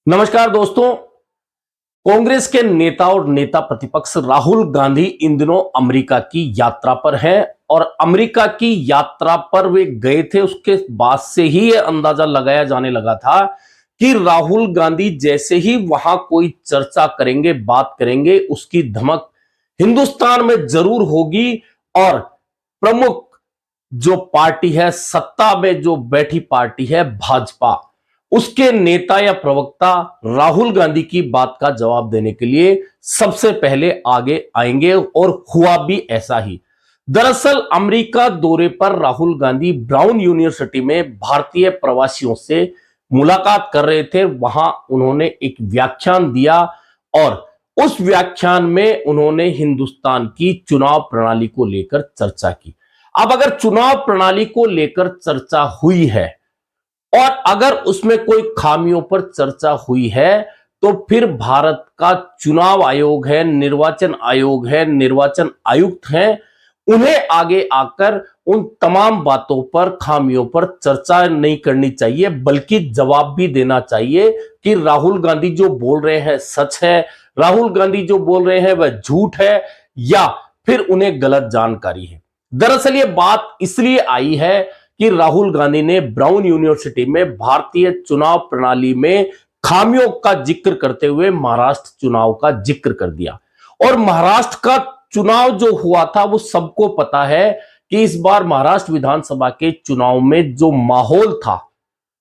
नमस्कार दोस्तों। कांग्रेस के नेता और नेता प्रतिपक्ष राहुल गांधी इन दिनों अमेरिका की यात्रा पर हैं और अमेरिका की यात्रा पर वे गए थे। उसके बाद से ही यह अंदाजा लगाया जाने लगा था कि राहुल गांधी जैसे ही वहां कोई चर्चा करेंगे, बात करेंगे, उसकी धमक हिंदुस्तान में जरूर होगी। और प्रमुख जो पार्टी है, सत्ता में जो बैठी पार्टी है भाजपा, उसके नेता या प्रवक्ता राहुल गांधी की बात का जवाब देने के लिए सबसे पहले आगे आएंगे और हुआ भी ऐसा ही। दरअसल अमेरिका दौरे पर राहुल गांधी ब्राउन यूनिवर्सिटी में भारतीय प्रवासियों से मुलाकात कर रहे थे। वहां उन्होंने एक व्याख्यान दिया और उस व्याख्यान में उन्होंने हिंदुस्तान की चुनाव प्रणाली को लेकर चर्चा की। अब अगर चुनाव प्रणाली को लेकर चर्चा हुई है और अगर उसमें कोई खामियों पर चर्चा हुई है, तो फिर भारत का चुनाव आयोग है, निर्वाचन आयोग है, निर्वाचन आयुक्त हैं, उन्हें आगे आकर उन तमाम बातों पर, खामियों पर चर्चा नहीं करनी चाहिए, बल्कि जवाब भी देना चाहिए कि राहुल गांधी जो बोल रहे हैं सच है, राहुल गांधी जो बोल रहे हैं वह झूठ है, या फिर उन्हें गलत जानकारी है। दरअसल ये बात इसलिए आई है कि राहुल गांधी ने ब्राउन यूनिवर्सिटी में भारतीय चुनाव प्रणाली में खामियों का जिक्र करते हुए महाराष्ट्र चुनाव का जिक्र कर दिया। और महाराष्ट्र का चुनाव जो हुआ था वो सबको पता है कि इस बार महाराष्ट्र विधानसभा के चुनाव में जो माहौल था,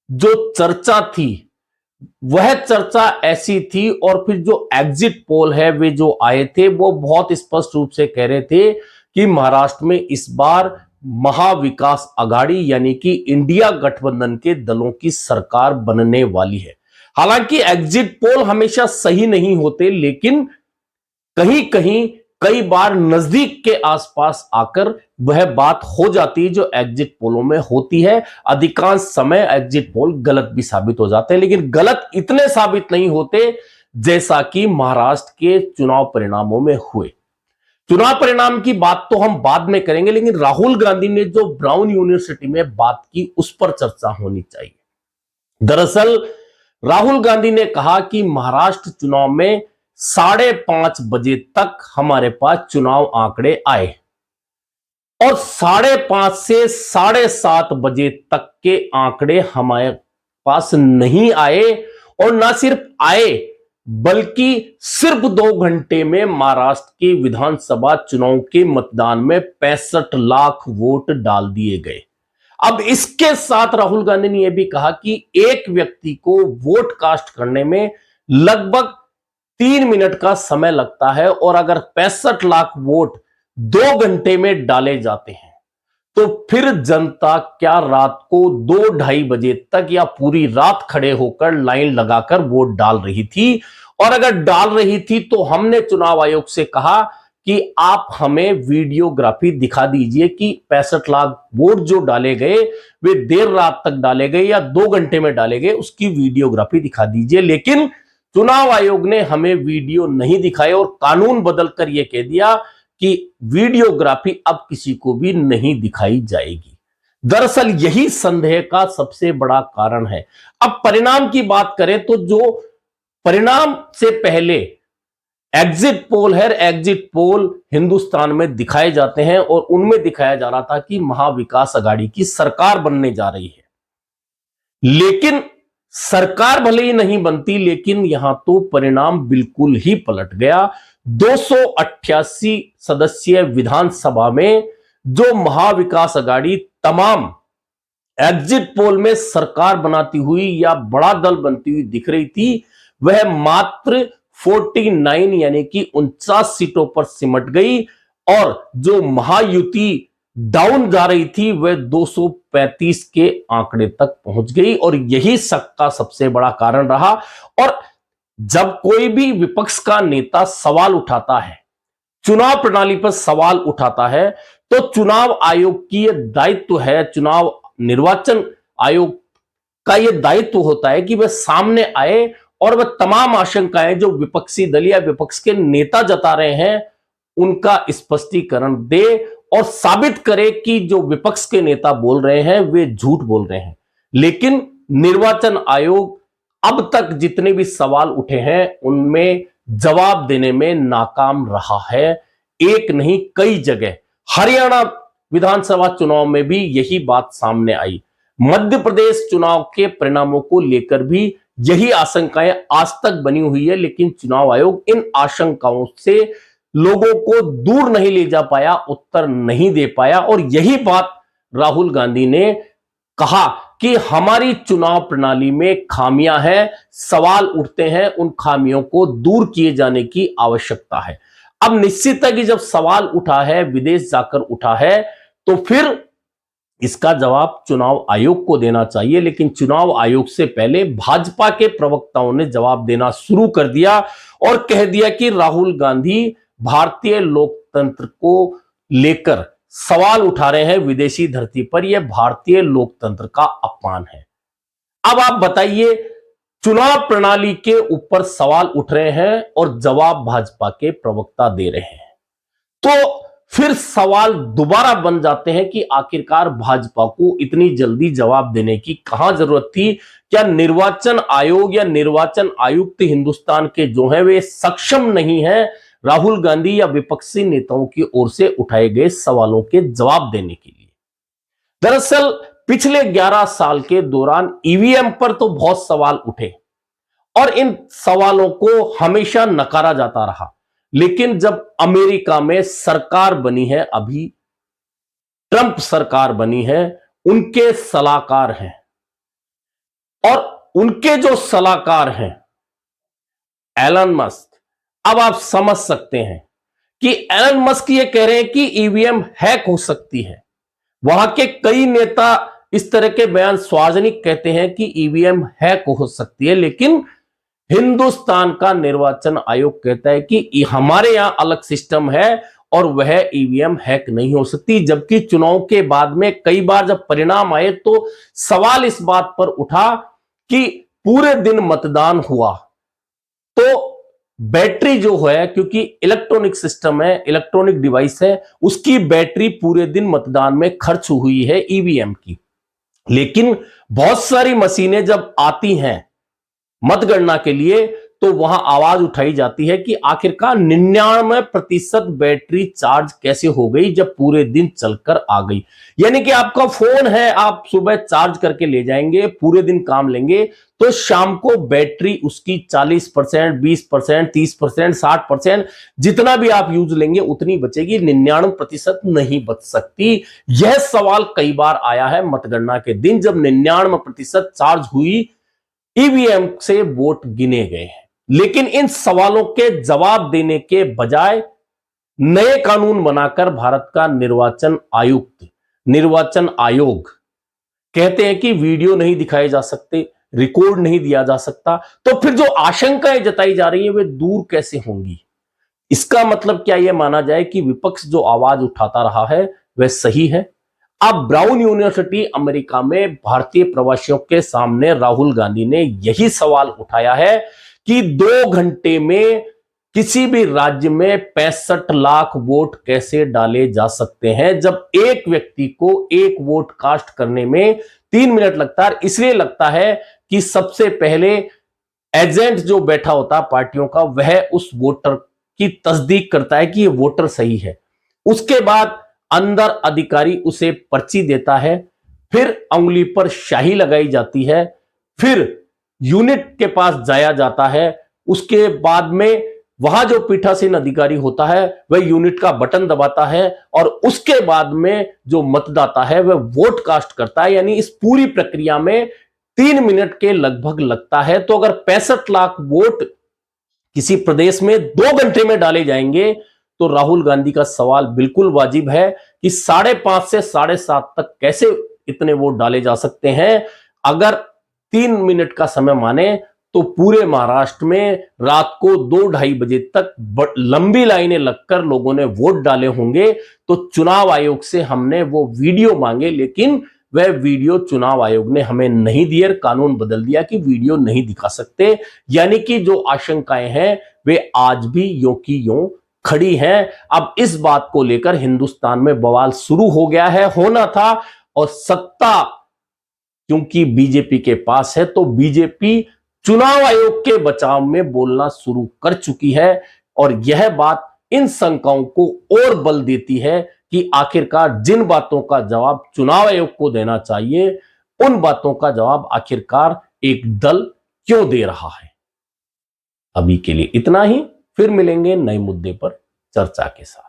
जो चर्चा थी, वह चर्चा ऐसी थी। और फिर जो एग्जिट पोल है, वे जो आए थे वो बहुत स्पष्ट रूप से कह रहे थे कि महाराष्ट्र में इस बार महाविकास आघाड़ी यानी कि इंडिया गठबंधन के दलों की सरकार बनने वाली है। हालांकि एग्जिट पोल हमेशा सही नहीं होते, लेकिन कहीं कहीं कई बार नजदीक के आसपास आकर वह बात हो जाती है जो एग्जिट पोलों में होती है। अधिकांश समय एग्जिट पोल गलत भी साबित हो जाते हैं, लेकिन गलत इतने साबित नहीं होते जैसा कि महाराष्ट्र के चुनाव परिणामों में हुए। चुनाव परिणाम की बात तो हम बाद में करेंगे, लेकिन राहुल गांधी ने जो ब्राउन यूनिवर्सिटी में बात की उस पर चर्चा होनी चाहिए। दरअसल राहुल गांधी ने कहा कि महाराष्ट्र चुनाव में 5:30 बजे तक हमारे पास चुनाव आंकड़े आए और 5:30 से 7:30 बजे तक के आंकड़े हमारे पास नहीं आए। और ना सिर्फ आए, बल्कि सिर्फ 2 घंटे में महाराष्ट्र के विधानसभा चुनाव के मतदान में 65 लाख वोट डाल दिए गए। अब इसके साथ राहुल गांधी ने यह भी कहा कि एक व्यक्ति को वोट कास्ट करने में लगभग 3 मिनट का समय लगता है, और अगर 65 लाख वोट 2 घंटे में डाले जाते हैं तो फिर जनता क्या रात को 2-2:30 बजे तक या पूरी रात खड़े होकर लाइन लगाकर वोट डाल रही थी। और अगर डाल रही थी तो हमने चुनाव आयोग से कहा कि आप हमें वीडियोग्राफी दिखा दीजिए कि 65 लाख वोट जो डाले गए वे देर रात तक डाले गए या 2 घंटे में डाले गए, उसकी वीडियोग्राफी दिखा दीजिए। लेकिन चुनाव आयोग ने हमें वीडियो नहीं दिखाए और कानून बदलकर यह कह दिया कि वीडियोग्राफी अब किसी को भी नहीं दिखाई जाएगी। दरअसल यही संदेह का सबसे बड़ा कारण है। अब परिणाम की बात करें तो जो परिणाम से पहले एग्जिट पोल है, एग्जिट पोल हिंदुस्तान में दिखाए जाते हैं और उनमें दिखाया जा रहा था कि महाविकास आघाड़ी की सरकार बनने जा रही है। लेकिन सरकार भले ही नहीं बनती, लेकिन यहां तो परिणाम बिल्कुल ही पलट गया। 288 सदस्यीय विधानसभा में जो महाविकास आघाड़ी तमाम एग्जिट पोल में सरकार बनाती हुई या बड़ा दल बनती हुई दिख रही थी, वह मात्र 49 यानी कि 49 सीटों पर सिमट गई। और जो महायुति डाउन जा रही थी वह 235 के आंकड़े तक पहुंच गई, और यही शक का सबसे बड़ा कारण रहा। और जब कोई भी विपक्ष का नेता सवाल उठाता है, चुनाव प्रणाली पर सवाल उठाता है, तो चुनाव आयोग की यह दायित्व है, चुनाव निर्वाचन आयोग का यह दायित्व होता है कि वह सामने आए और वह तमाम आशंकाएं जो विपक्षी दल या विपक्ष के नेता जता रहे हैं उनका स्पष्टीकरण दे और साबित करे कि जो विपक्ष के नेता बोल रहे हैं वे झूठ बोल रहे हैं। लेकिन निर्वाचन आयोग अब तक जितने भी सवाल उठे हैं उनमें जवाब देने में नाकाम रहा है। एक नहीं कई जगह हरियाणा विधानसभा चुनाव में भी यही बात सामने आई। मध्य प्रदेश चुनाव के परिणामों को लेकर भी यही आशंकाएं आज तक बनी हुई है, लेकिन चुनाव आयोग इन आशंकाओं से लोगों को दूर नहीं ले जा पाया, उत्तर नहीं दे पाया। और यही बात राहुल गांधी ने कहा कि हमारी चुनाव प्रणाली में खामियां हैं, सवाल उठते हैं, उन खामियों को दूर किए जाने की आवश्यकता है। अब निश्चित है कि जब सवाल उठा है, विदेश जाकर उठा है, तो फिर इसका जवाब चुनाव आयोग को देना चाहिए। लेकिन चुनाव आयोग से पहले भाजपा के प्रवक्ताओं ने जवाब देना शुरू कर दिया और कह दिया कि राहुल गांधी भारतीय लोकतंत्र को लेकर सवाल उठा रहे हैं विदेशी धरती पर, यह भारतीय लोकतंत्र का अपमान है। अब आप बताइए, चुनाव प्रणाली के ऊपर सवाल उठ रहे हैं और जवाब भाजपा के प्रवक्ता दे रहे हैं, तो फिर सवाल दोबारा बन जाते हैं कि आखिरकार भाजपा को इतनी जल्दी जवाब देने की कहां जरूरत थी। क्या निर्वाचन आयोग या निर्वाचन आयुक्त हिंदुस्तान के जो है वे सक्षम नहीं है राहुल गांधी या विपक्षी नेताओं की ओर से उठाए गए सवालों के जवाब देने के लिए? दरअसल पिछले 11 साल के दौरान ईवीएम पर तो बहुत सवाल उठे और इन सवालों को हमेशा नकारा जाता रहा। लेकिन जब अमेरिका में सरकार बनी है, अभी ट्रंप सरकार बनी है, उनके सलाहकार हैं और उनके जो सलाहकार हैं एलन मस्क, अब आप समझ सकते हैं कि एलन मस्क ये कह रहे हैं कि ईवीएम हैक हो सकती है। वहां के कई नेता इस तरह के बयान सार्वजनिक कहते हैं कि ईवीएम हैक हो सकती है, लेकिन हिंदुस्तान का निर्वाचन आयोग कहता है कि हमारे यहां अलग सिस्टम है और वह ईवीएम हैक नहीं हो सकती। जबकि चुनाव के बाद में कई बार जब परिणाम आए तो सवाल इस बात पर उठा कि पूरे दिन मतदान हुआ तो बैटरी जो है, क्योंकि इलेक्ट्रॉनिक सिस्टम है, इलेक्ट्रॉनिक डिवाइस है, उसकी बैटरी पूरे दिन मतदान में खर्च हुई है ईवीएम की। लेकिन बहुत सारी मशीनें जब आती हैं मतगणना के लिए तो वहां आवाज उठाई जाती है कि आखिरकार 99% बैटरी चार्ज कैसे हो गई जब पूरे दिन चलकर आ गई। यानी कि आपका फोन है, आप सुबह चार्ज करके ले जाएंगे, पूरे दिन काम लेंगे, तो शाम को बैटरी उसकी 40%, 20%, 30%, 60%, जितना भी आप यूज लेंगे उतनी बचेगी, 99% नहीं बच सकती। यह सवाल कई बार आया है मतगणना के दिन, जब 99% चार्ज हुई, ईवीएम से वोट गिने गए। लेकिन इन सवालों के जवाब देने के बजाय नए कानून बनाकर भारत का निर्वाचन आयोग कहते हैं कि वीडियो नहीं दिखाए जा सकते, रिकॉर्ड नहीं दिया जा सकता। तो फिर जो आशंकाएं जताई जा रही है वे दूर कैसे होंगी? इसका मतलब क्या यह माना जाए कि विपक्ष जो आवाज उठाता रहा है वह सही है? अब ब्राउन यूनिवर्सिटी अमेरिका में भारतीय प्रवासियों के सामने राहुल गांधी ने यही सवाल उठाया है कि 2 घंटे में किसी भी राज्य में 65 लाख वोट कैसे डाले जा सकते हैं, जब एक व्यक्ति को एक वोट कास्ट करने में 3 मिनट लगता है। इसलिए लगता है कि सबसे पहले एजेंट जो बैठा होता है पार्टियों का, वह उस वोटर की तस्दीक करता है कि यह वोटर सही है। उसके बाद अंदर अधिकारी उसे पर्ची देता है, फिर अंगुली पर स्याही लगाई जाती है, फिर यूनिट के पास जाया जाता है। उसके बाद में वहां जो पीठासीन अधिकारी होता है वह यूनिट का बटन दबाता है और उसके बाद में जो मतदाता है वह वोट कास्ट करता है। यानी इस पूरी प्रक्रिया में 3 मिनट के लगभग लगता है। तो अगर 65 लाख वोट किसी प्रदेश में 2 घंटे में डाले जाएंगे तो राहुल गांधी का सवाल बिल्कुल वाजिब है कि 5.5 से 7.5 तक कैसे इतने वोट डाले जा सकते हैं। अगर 3 मिनट का समय माने तो पूरे महाराष्ट्र में रात को 2-2:30 बजे तक लंबी लाइनें लगकर लोगों ने वोट डाले होंगे। तो चुनाव आयोग से हमने वो वीडियो मांगे, लेकिन वह वीडियो चुनाव आयोग ने हमें नहीं दिए, कानून बदल दिया कि वीडियो नहीं दिखा सकते। यानी कि जो आशंकाएं हैं वे आज भी यों की यों खड़ी हैं। अब इस बात को लेकर हिंदुस्तान में बवाल शुरू हो गया है, होना था। और सत्ता क्योंकि बीजेपी के पास है तो बीजेपी चुनाव आयोग के बचाव में बोलना शुरू कर चुकी है। और यह बात इन शंकाओं को और बल देती है कि आखिरकार जिन बातों का जवाब चुनाव आयोग को देना चाहिए, उन बातों का जवाब आखिरकार एक दल क्यों दे रहा है। अभी के लिए इतना ही, फिर मिलेंगे नए मुद्दे पर चर्चा के साथ।